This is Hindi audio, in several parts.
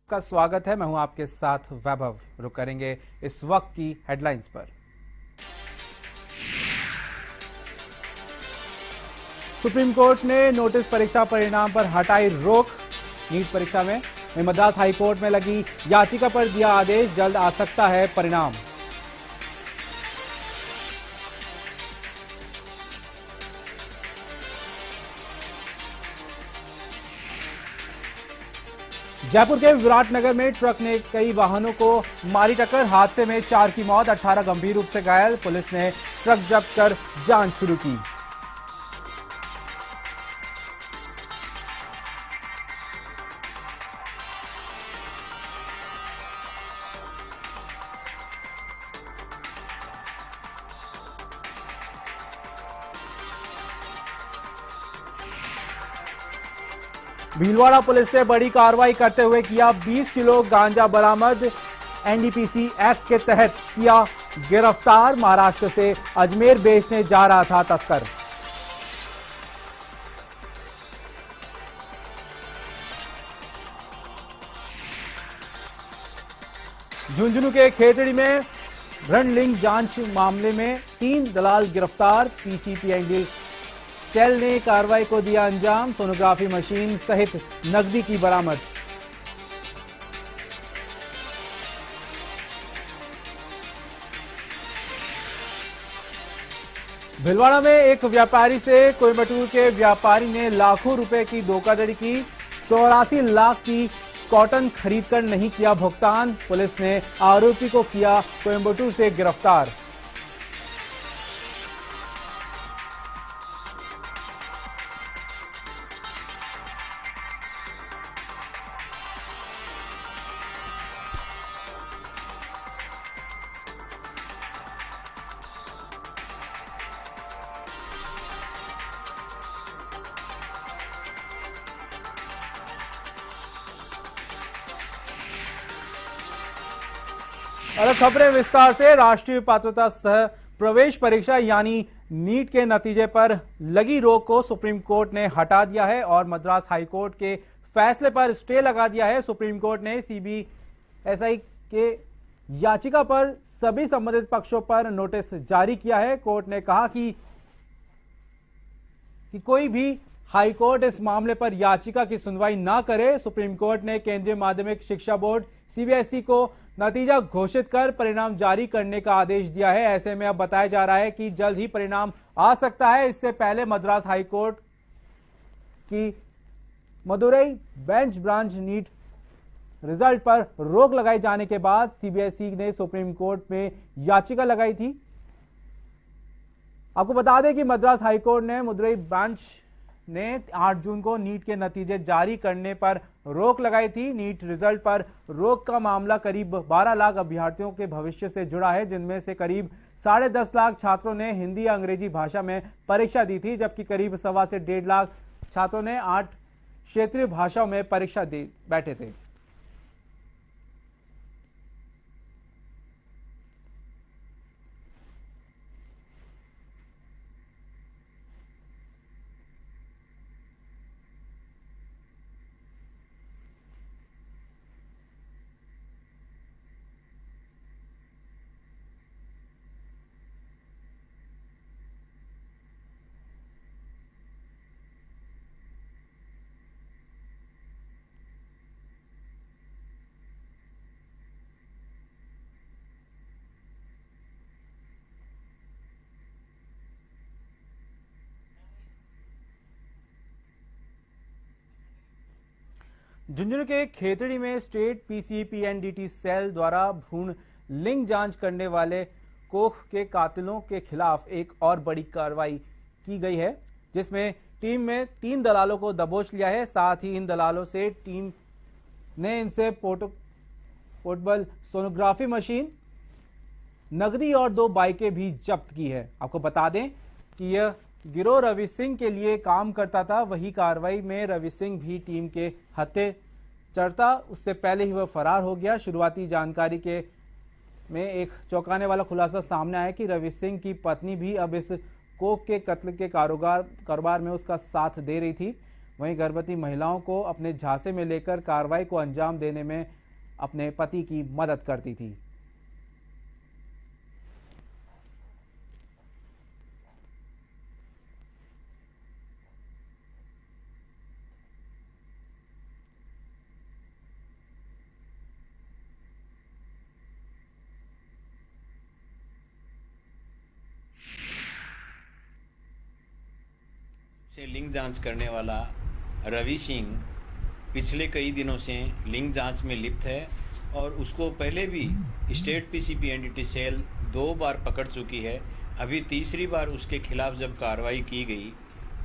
का स्वागत है। मैं हूं आपके साथ वैभव। रुक करेंगे इस वक्त की हेडलाइंस पर। सुप्रीम कोर्ट ने नोटिस परीक्षा परिणाम पर हटाई रोक। नीट परीक्षा में मद्रास हाई कोर्ट में लगी याचिका पर दिया आदेश, जल्द आ सकता है परिणाम। जयपुर के विराटनगर में ट्रक ने कई वाहनों को मारी टक्कर। हादसे में 4 की मौत, 18 गंभीर रूप से घायल। पुलिस ने ट्रक जब्त कर जांच शुरू की। भीलवाड़ा पुलिस ने बड़ी कार्रवाई करते हुए किया 20 किलो गांजा बरामद। एनडीपीसी एक्ट के तहत किया गिरफ्तार। महाराष्ट्र से अजमेर बेचने जा रहा था तस्कर। झुंझुनू के खेतड़ी में भ्रूण लिंग जांच मामले में 3 दलाल गिरफ्तार। पीसीपीएनडी सेल ने कार्रवाई को दिया अंजाम। सोनोग्राफी मशीन सहित नकदी की बरामद। भिलवाड़ा में एक व्यापारी से कोयम्बटूर के व्यापारी ने लाखों रुपए की धोखाधड़ी की। 84 लाख की कॉटन खरीदकर नहीं किया भुगतान। पुलिस ने आरोपी को किया कोयम्बटूर से गिरफ्तार। अलग खबरें विस्तार से। राष्ट्रीय पात्रता सह प्रवेश परीक्षा यानी नीट के नतीजे पर लगी रोक को सुप्रीम कोर्ट ने हटा दिया है और मद्रास हाई कोर्ट के फैसले पर स्टे लगा दिया है। सुप्रीम कोर्ट ने सीबीएसई के याचिका पर सभी संबंधित पक्षों पर नोटिस जारी किया है। कोर्ट ने कहा कि कोई भी हाई कोर्ट इस मामले पर याचिका की सुनवाई ना करे। सुप्रीम कोर्ट ने केंद्रीय माध्यमिक शिक्षा बोर्ड सीबीएसई को नतीजा घोषित कर परिणाम जारी करने का आदेश दिया है। ऐसे में अब बताया जा रहा है कि जल्द ही परिणाम आ सकता है। इससे पहले मद्रास हाई कोर्ट की Madurai bench branch NEET result पर रोक लगाए जाने के बाद सीबीएसई ने सुप्रीम कोर्ट में याचिका लगाई थी। आपको बता दें कि मद्रास हाई कोर्ट ने मदुरई बेंच ने 8 जून को नीट के नतीजे जारी करने पर रोक लगाई थी। नीट रिजल्ट पर रोक का मामला करीब 12 लाख अभ्यर्थियों के भविष्य से जुड़ा है, जिनमें से करीब 10.5 लाख छात्रों ने हिंदी या अंग्रेजी भाषा में परीक्षा दी थी, जबकि करीब 1.25 से 1.5 लाख छात्रों ने 8 क्षेत्रीय भाषाओं में परीक्षा दे बैठे थे। झुंझुनू के खेतड़ी में स्टेट पीसीपीएनडीटी सेल द्वारा भ्रूण लिंग जांच करने वाले कोख के कातिलों के खिलाफ एक और बड़ी कार्रवाई की गई है, जिसमें टीम में 3 दलालों को दबोच लिया है। साथ ही इन दलालों से टीम ने इनसे पोर्टेबल सोनोग्राफी मशीन, नकदी और 2 बाइकें भी जब्त की है। आपको बता दें कि यह गिरोह रवि सिंह के लिए काम करता था। वही कार्रवाई में रवि सिंह भी टीम के हत्थे चढ़ता, उससे पहले ही वह फरार हो गया। शुरुआती जानकारी के में एक चौंकाने वाला खुलासा सामने आया कि रवि सिंह की पत्नी भी अब इस कोक के कत्ल के कारोबार में उसका साथ दे रही थी। वहीं गर्भवती महिलाओं को अपने झांसे में लेकर कार्रवाई को अंजाम देने में अपने पति की मदद करती थी। से लिंग जांच करने वाला रवि सिंह पिछले कई दिनों से लिंग जांच में लिप्त है और उसको पहले भी स्टेट पीसीपी एनडीटी सेल 2 बार पकड़ चुकी है। अभी तीसरी बार उसके खिलाफ जब कार्रवाई की गई,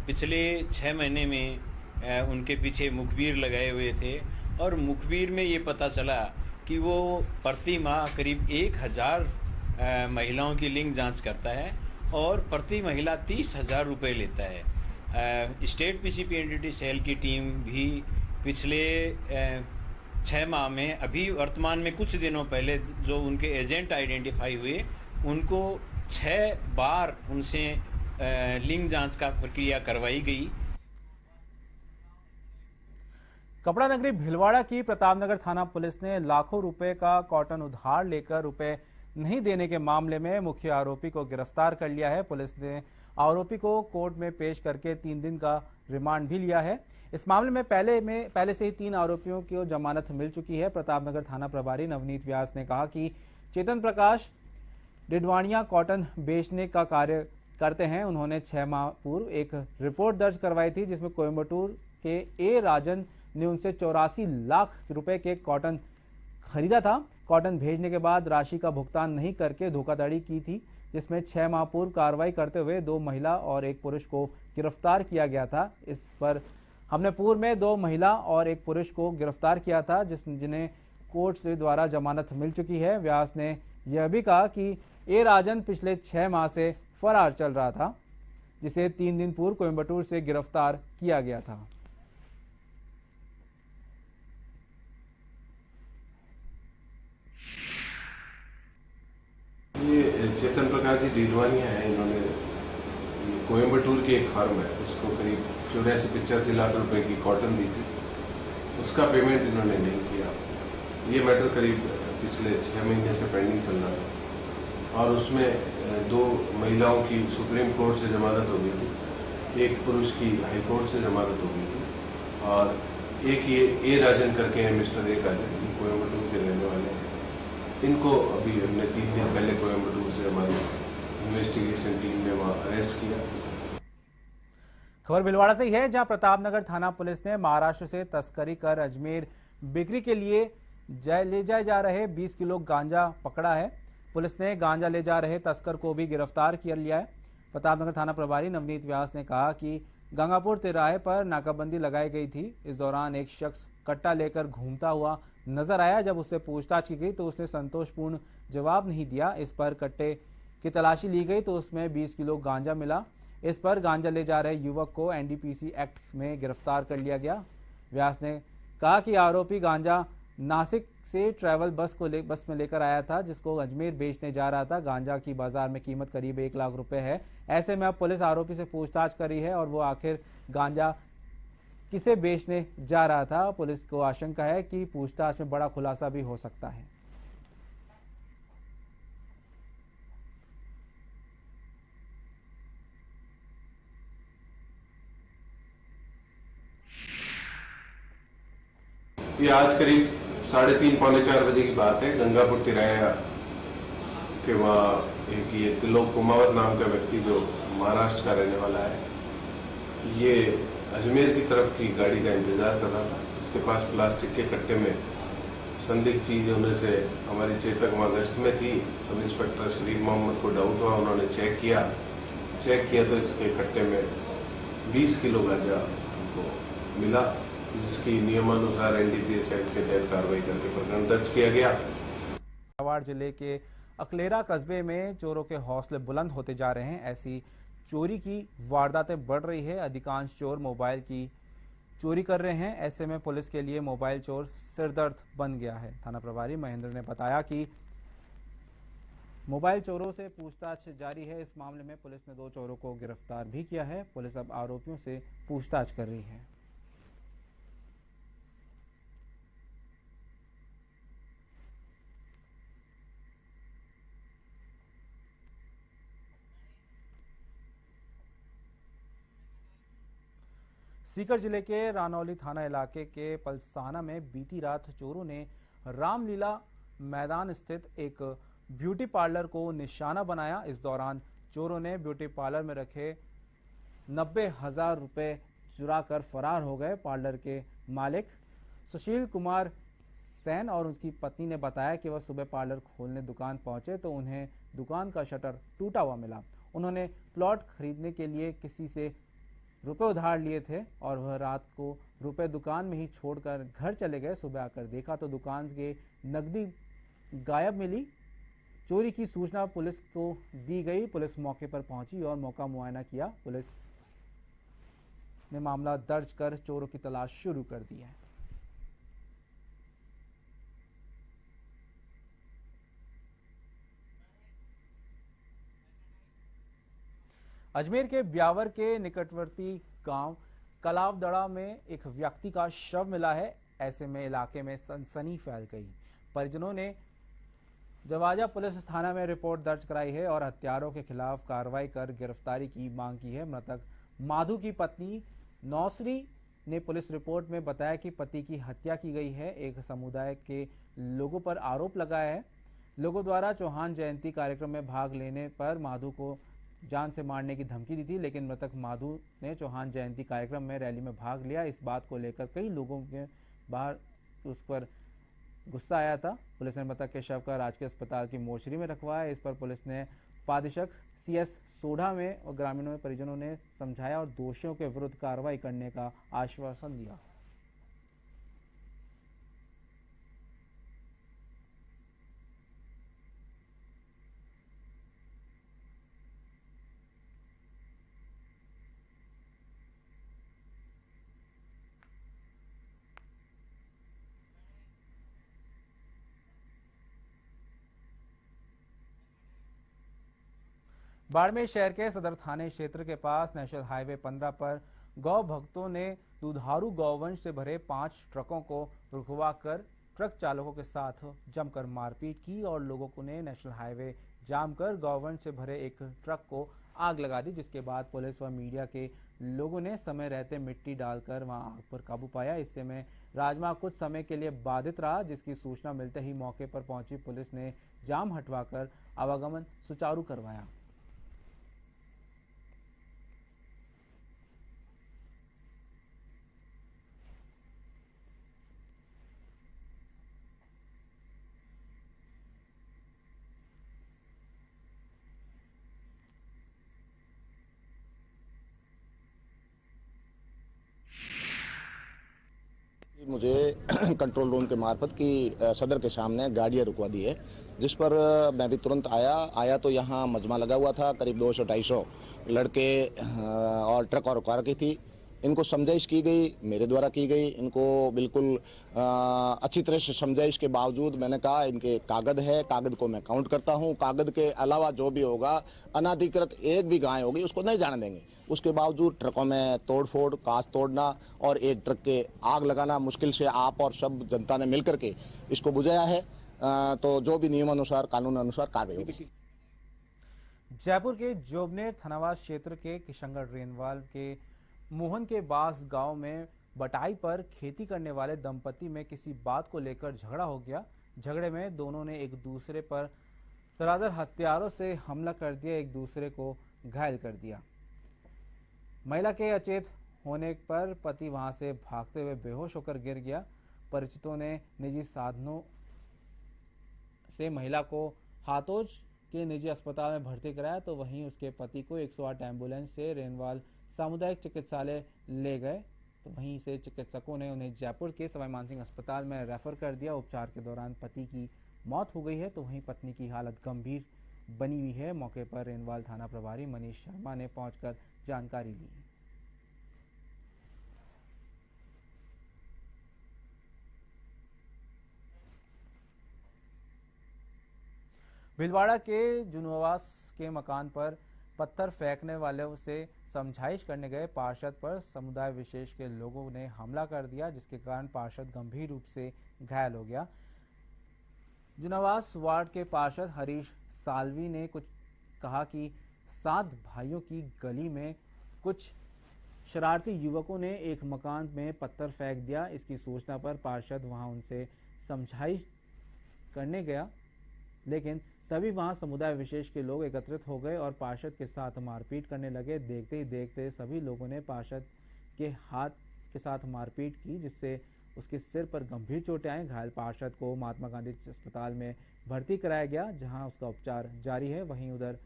पिछले 6 महीने में उनके पीछे मुखबिर लगाए हुए थे और मुखबिर में ये पता चला कि वो प्रति माह करीब 1000 महिलाओं की लिंग जांच करता है और प्रति महिला 30,000 रुपये लेता है। स्टेट पीसीपी एनडीटी सेल की टीम भी पिछले 6 माह में, अभी वर्तमान में कुछ दिनों पहले जो उनके एजेंट आइडेंटिफाई हुए, उनको 6 बार उनसे लिंग जांच का प्रक्रिया करवाई गई। कपड़ा नगरी भिलवाड़ा की प्रतापनगर थाना पुलिस ने लाखों रुपए का कॉटन उधार लेकर रुपए नहीं देने के मामले में मुख्य आरोपी को गिरफ्तार कर लिया है। पुलिस ने आरोपी को कोर्ट में पेश करके 3 दिन का रिमांड भी लिया है। इस मामले में पहले से ही 3 आरोपियों को जमानत मिल चुकी है। प्रतापनगर थाना प्रभारी नवनीत व्यास ने कहा कि चेतन प्रकाश डिडवानिया कॉटन बेचने का कार्य करते हैं। उन्होंने 6 माह पूर्व एक रिपोर्ट दर्ज करवाई थी जिसमें कोयम्बटूर के ए राजन ने उनसे 84 लाख रुपए के कॉटन खरीदा था। कॉटन भेजने के बाद राशि का भुगतान नहीं करके धोखाधड़ी की थी, जिसमें 6 माह पूर्व कार्रवाई करते हुए 2 महिला और 1 पुरुष को गिरफ्तार किया गया था। इस पर हमने पूर्व में 2 महिला और 1 पुरुष को गिरफ्तार किया था, जिन्हें कोर्ट से द्वारा जमानत मिल चुकी है। व्यास ने यह भी कहा कि ए राजन पिछले 6 माह से फरार चल रहा था, जिसे 3 दिन पूर्व कोयम्बटूर से गिरफ्तार किया गया था। ये चेतन प्रकाश जी डीडवानिया है। इन्होंने कोयम्बटूर की एक फर्म है, उसको करीब 84-85 लाख रुपए की कॉटन दी थी। उसका पेमेंट इन्होंने नहीं किया। ये मैटर करीब पिछले 6 महीने से पेंडिंग चल रहा था और उसमें 2 महिलाओं की सुप्रीम कोर्ट से जमानत हो गई थी, 1 पुरुष की हाई कोर्ट से जमानत हो गई थी और एक ये ए राजन करके है, मिस्टर ए राजन, कोयम्बटूर के रहने वाले हैं। इनको अभी हमने 3 दिन पहले कोयम्बटूर से हमारी इन्वेस्टिगेशन टीम ने वहां अरेस्ट किया। खबर भिलवाड़ा से ही है, जहां प्रतापनगर थाना पुलिस ने महाराष्ट्र से तस्करी कर अजमेर बिक्री के लिए ले जाए जा रहे 20 किलो गांजा पकड़ा है। पुलिस ने गांजा ले जा रहे तस्कर को भी गिरफ्तार कर लिया है। प्रतापनगर थाना प्रभारी नवनीत व्यास ने कहा कि गंगापुर तिराहे पर नाकाबंदी लगाई गई थी। इस दौरान एक शख्स कट्टा लेकर घूमता हुआ नजर आया। जब उससे पूछताछ की गई तो उसने संतोषपूर्ण जवाब नहीं दिया। इस पर कट्टे की तलाशी ली गई तो उसमें 20 किलो गांजा मिला। इस पर गांजा ले जा रहे युवक को एनडीपीसी एक्ट में गिरफ्तार कर लिया गया। व्यास ने कहा कि आरोपी गांजा नासिक से ट्रैवल बस में लेकर आया था, जिसको अजमेर बेचने जा रहा था। गांजा की बाजार में कीमत करीब 1 लाख रुपए है। ऐसे में अब पुलिस आरोपी से पूछताछ कर रही है और वो आखिर गांजा किसे बेचने जा रहा था। पुलिस को आशंका है कि पूछताछ में बड़ा खुलासा भी हो सकता है। ये आज करीब 3:30 पौने 4 बजे की बात है। गंगापुर तिराया के वहाँ एक ये त्रिलोक कुमावत नाम का व्यक्ति जो महाराष्ट्र का रहने वाला है, ये अजमेर की तरफ की गाड़ी का इंतजार कर रहा था। इसके पास प्लास्टिक के कट्टे में संदिग्ध चीज होने से हमारी चेतक वहाँ गश्त में थी। सब इंस्पेक्टर शरीफ मोहम्मद को डाउट हुआ, उन्होंने चेक किया तो इसके कट्टे में 20 किलो गांजा हमको मिला, जिसकी नियमानुसार एनडीपीएस एक्ट के तहत कार्रवाई करके प्रकरण दर्ज किया गया। झालावाड़ जिले के अकलेरा कस्बे में चोरों के हौसले बुलंद होते जा रहे हैं। ऐसी चोरी की वारदातें बढ़ रही है। अधिकांश चोर मोबाइल की चोरी कर रहे हैं। ऐसे में पुलिस के लिए मोबाइल चोर सिरदर्द बन गया है। थाना प्रभारी महेंद्र ने बताया कि मोबाइल चोरों से पूछताछ जारी है। इस मामले में पुलिस ने 2 चोरों को गिरफ्तार भी किया है। पुलिस अब आरोपियों से पूछताछ कर रही है। सीकर जिले के रानौली थाना इलाके के पलसाना में बीती रात चोरों ने रामलीला मैदान स्थित एक ब्यूटी पार्लर को निशाना बनाया। इस दौरान चोरों ने ब्यूटी पार्लर में रखे 90,000 रुपये चुरा कर फरार हो गए। पार्लर के मालिक सुशील कुमार सैन और उसकी पत्नी ने बताया कि वह सुबह पार्लर खोलने दुकान पहुंचे तो उन्हें दुकान का शटर टूटा हुआ मिला। उन्होंने प्लॉट खरीदने के लिए किसी से रुपए उधार लिए थे और वह रात को रुपए दुकान में ही छोड़कर घर चले गए। सुबह आकर देखा तो दुकान के नकदी गायब मिली। चोरी की सूचना पुलिस को दी गई। पुलिस मौके पर पहुंची और मौका मुआयना किया। पुलिस ने मामला दर्ज कर चोरों की तलाश शुरू कर दी है। अजमेर के ब्यावर के निकटवर्ती गांव कलावदड़ा में एक व्यक्ति का शव मिला है। ऐसे में इलाके में सनसनी फैल गई। परिजनों ने जवाजा पुलिस थाना में रिपोर्ट दर्ज कराई है और हत्यारों के खिलाफ कार्रवाई कर गिरफ्तारी की मांग की है। मृतक माधु की पत्नी नौसरी ने पुलिस रिपोर्ट में बताया कि पति की हत्या की गई है। एक समुदाय के लोगों पर आरोप लगाया है। लोगों द्वारा चौहान जयंती कार्यक्रम में भाग लेने पर माधु को जान से मारने की धमकी दी थी, लेकिन मृतक माधु ने चौहान जयंती कार्यक्रम में रैली में भाग लिया। इस बात को लेकर कई लोगों के बाहर उस पर गुस्सा आया था। पुलिस ने मृतक के शव का राजकीय अस्पताल की मोर्चरी में रखवाया। इस पर पुलिस ने पादिशक CS सोढ़ा में और ग्रामीणों में परिजनों ने समझाया और दोषियों के विरुद्ध कार्रवाई करने का आश्वासन दिया। बाड़मेर शहर के सदर थाने क्षेत्र के पास नेशनल हाईवे 15 पर गौ भक्तों ने दुधारू गौवंश से भरे 5 ट्रकों को रुकवाकर ट्रक चालकों के साथ जमकर मारपीट की और लोगों को ने नेशनल हाईवे जाम कर गौवंश से भरे एक ट्रक को आग लगा दी, जिसके बाद पुलिस व मीडिया के लोगों ने समय रहते मिट्टी डालकर वहां आग पर काबू पाया। इससे में राजमार्ग कुछ समय के लिए बाधित रहा, जिसकी सूचना मिलते ही मौके पर पहुंची पुलिस ने जाम हटवाकर आवागमन सुचारू करवाया। मुझे कंट्रोल रूम के मार्फत की सदर के सामने गाड़ियाँ रुकवा दी है, जिस पर मैं भी तुरंत आया तो यहाँ मजमा लगा हुआ था। करीब 200-250 लड़के और ट्रक और कार की थी। इनको समझाइश की गई, मेरे द्वारा की गई। इनको बिल्कुल अच्छी तरह से समझाइश के बावजूद मैंने कहा इनके कागज है, कागज को मैं काउंट करता हूँ। कागज के अलावा जो भी होगा अनाधिकृत एक भी गाय होगी उसको नहीं जाने देंगे। उसके बावजूद ट्रकों में तोड़फोड़, कांच तोड़ना और एक ट्रक के आग लगाना मुश्किल से आप और सब जनता ने मिल करके इसको बुझाया है। तो जो भी नियमानुसार, कानून अनुसार कार्रवाई होगी। जयपुर के जोबनेर थानावास क्षेत्र के किशनगढ़ रेनवाल के मोहन के बास गांव में बटाई पर खेती करने वाले दंपति में किसी बात को लेकर झगड़ा हो गया। झगड़े में दोनों ने एक दूसरे पर तराजर हथियारों से हमला कर दिया, एक दूसरे को घायल कर दिया। महिला के अचेत होने पर पति वहां से भागते हुए बेहोश होकर गिर गया। परिचितों ने निजी साधनों से महिला को हाथोज के निजी अस्पताल में भर्ती कराया, तो वहीं उसके पति को 108 एम्बुलेंस से रेनवाल सामुदायिक चिकित्सालय ले गए। तो वहीं से चिकित्सकों ने उन्हें जयपुर के सवाई मानसिंह अस्पताल में रेफर कर दिया। उपचार के दौरान पति की मौत हो गई है, तो वहीं पत्नी की हालत गंभीर बनी हुई है। मौके पर रेनवाल थाना प्रभारी मनीष शर्मा ने पहुंचकर जानकारी ली। भीलवाड़ा के जुनवास के मकान पर पत्थर फेंकने वालों से समझाइश करने गए पार्षद पर समुदाय विशेष के लोगों ने हमला कर दिया, जिसके कारण पार्षद गंभीर रूप से घायल हो गया। जुनवास वार्ड के पार्षद हरीश सालवी ने कुछ कहा कि 7 भाइयों की गली में कुछ शरारती युवकों ने एक मकान में पत्थर फेंक दिया। इसकी सूचना पर पार्षद वहां उनसे समझाइश करने गया, लेकिन तभी वहां समुदाय विशेष के लोग एकत्रित हो गए और पार्षद के साथ मारपीट करने लगे। देखते ही देखते सभी लोगों ने पार्षद के हाथ के साथ मारपीट की, जिससे उसके सिर पर गंभीर चोटें आई। घायल पार्षद को महात्मा गांधी अस्पताल में भर्ती कराया गया, जहां उसका उपचार जारी है। वहीं उधर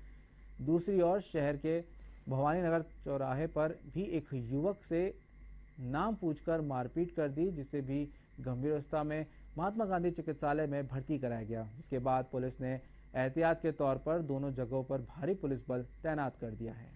दूसरी ओर शहर के भवानी नगर चौराहे पर भी एक युवक से नाम पूछकर मारपीट कर दी, जिसे भी गंभीर अवस्था में महात्मा गांधी चिकित्सालय में भर्ती कराया गया। जिसके बाद पुलिस ने एहतियात के तौर पर दोनों जगहों पर भारी पुलिस बल तैनात कर दिया है।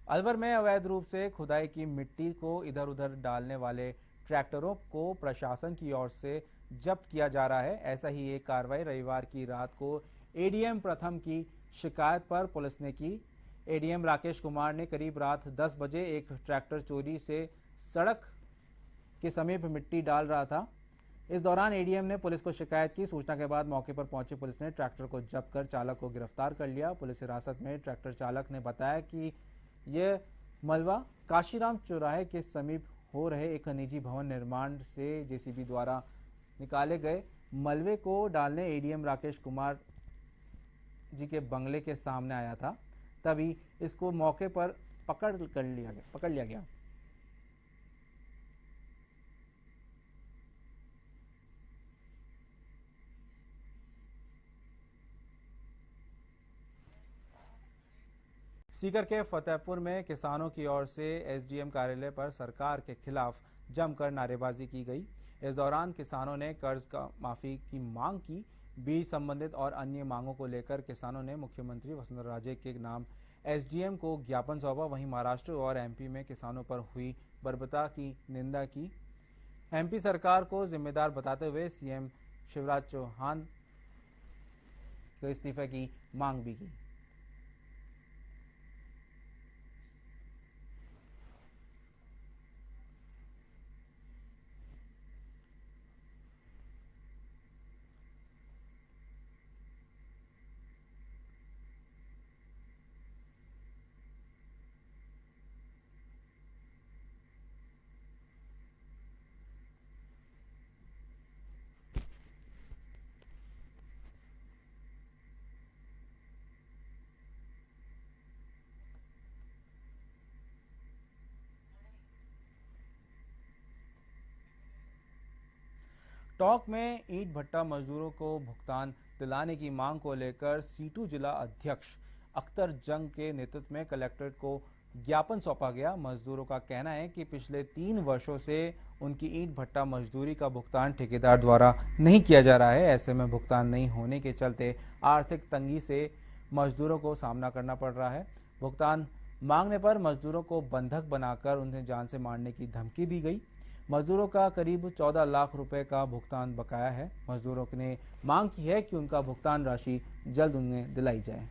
अलवर में अवैध रूप से खुदाई की मिट्टी को इधर उधर डालने वाले ट्रैक्टरों को प्रशासन की ओर से जब्त किया जा रहा है। ऐसा ही एक कार्रवाई रविवार की रात को एडीएम प्रथम की शिकायत पर पुलिस ने की। एडीएम राकेश कुमार ने करीब रात 10 बजे एक ट्रैक्टर चोरी से सड़क के समीप मिट्टी डाल रहा था। इस दौरान एडीएम ने पुलिस को शिकायत की। सूचना के बाद मौके पर पहुंची पुलिस ने ट्रैक्टर को जब्त कर चालक को गिरफ्तार कर लिया। पुलिस हिरासत में ट्रैक्टर चालक ने बताया कि यह मलबा काशीराम चौराहे के समीप हो रहे एक निजी भवन निर्माण से जेसीबी द्वारा निकाले गए मलबे को डालने एडीएम राकेश कुमार जी के बंगले के सामने आया था। तभी इसको मौके पर पकड़ लिया गया। सीकर के फतेहपुर में किसानों की ओर से एसडीएम कार्यालय पर सरकार के खिलाफ जमकर नारेबाजी की गई। इस दौरान किसानों ने कर्ज का माफी की मांग की। बीज संबंधित और अन्य मांगों को लेकर किसानों ने मुख्यमंत्री वसुंधरा राजे के नाम एसडीएम को ज्ञापन सौंपा। वहीं महाराष्ट्र और एमपी में किसानों पर हुई बर्बरता की निंदा की। एमपी सरकार को जिम्मेदार बताते हुए सीएम शिवराज चौहान के इस्तीफे की मांग भी की। टोंक में ईंट भट्टा मजदूरों को भुगतान दिलाने की मांग को लेकर सीटू जिला अध्यक्ष अख्तर जंग के नेतृत्व में कलेक्ट्रेट को ज्ञापन सौंपा गया। मजदूरों का कहना है कि पिछले 3 वर्षों से उनकी ईंट भट्टा मजदूरी का भुगतान ठेकेदार द्वारा नहीं किया जा रहा है। ऐसे में भुगतान नहीं होने के चलते आर्थिक तंगी से मजदूरों को सामना करना पड़ रहा है। भुगतान मांगने पर मजदूरों को बंधक बनाकर उन्हें जान से मारने की धमकी दी गई। मजदूरों का करीब 14 लाख रुपए का भुगतान बकाया है। मजदूरों ने मांग की है कि उनका भुगतान राशि जल्द उन्हें दिलाई जाए।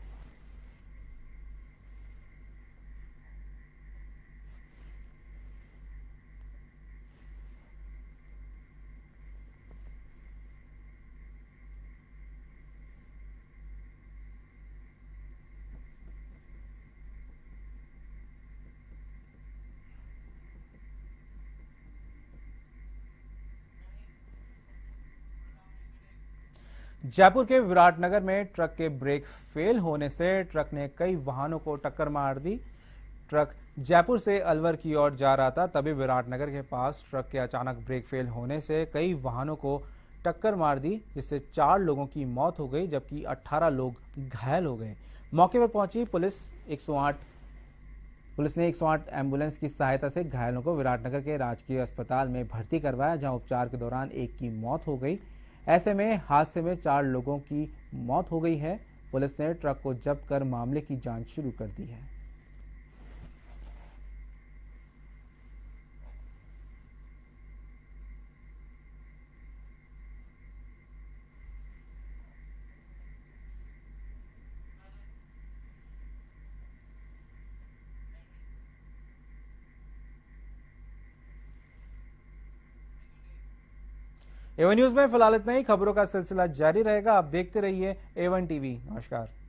जयपुर के विराटनगर में ट्रक के ब्रेक फेल होने से ट्रक ने कई वाहनों को टक्कर मार दी। ट्रक जयपुर से अलवर की ओर जा रहा था, तभी विराटनगर के पास ट्रक के अचानक ब्रेक फेल होने से कई वाहनों को टक्कर मार दी, जिससे 4 लोगों की मौत हो गई जबकि 18 लोग घायल हो गए। मौके पर पहुंची पुलिस ने 108 एम्बुलेंस की सहायता से घायलों को विराटनगर के राजकीय अस्पताल में भर्ती करवाया, जहां उपचार के दौरान एक की मौत हो गई। ऐसे में हादसे में 4 लोगों की मौत हो गई है। पुलिस ने ट्रक को जब्त कर मामले की जांच शुरू कर दी है। A1 न्यूज में फिलहाल इतना ही। खबरों का सिलसिला जारी रहेगा। आप देखते रहिए A1 टीवी। नमस्कार।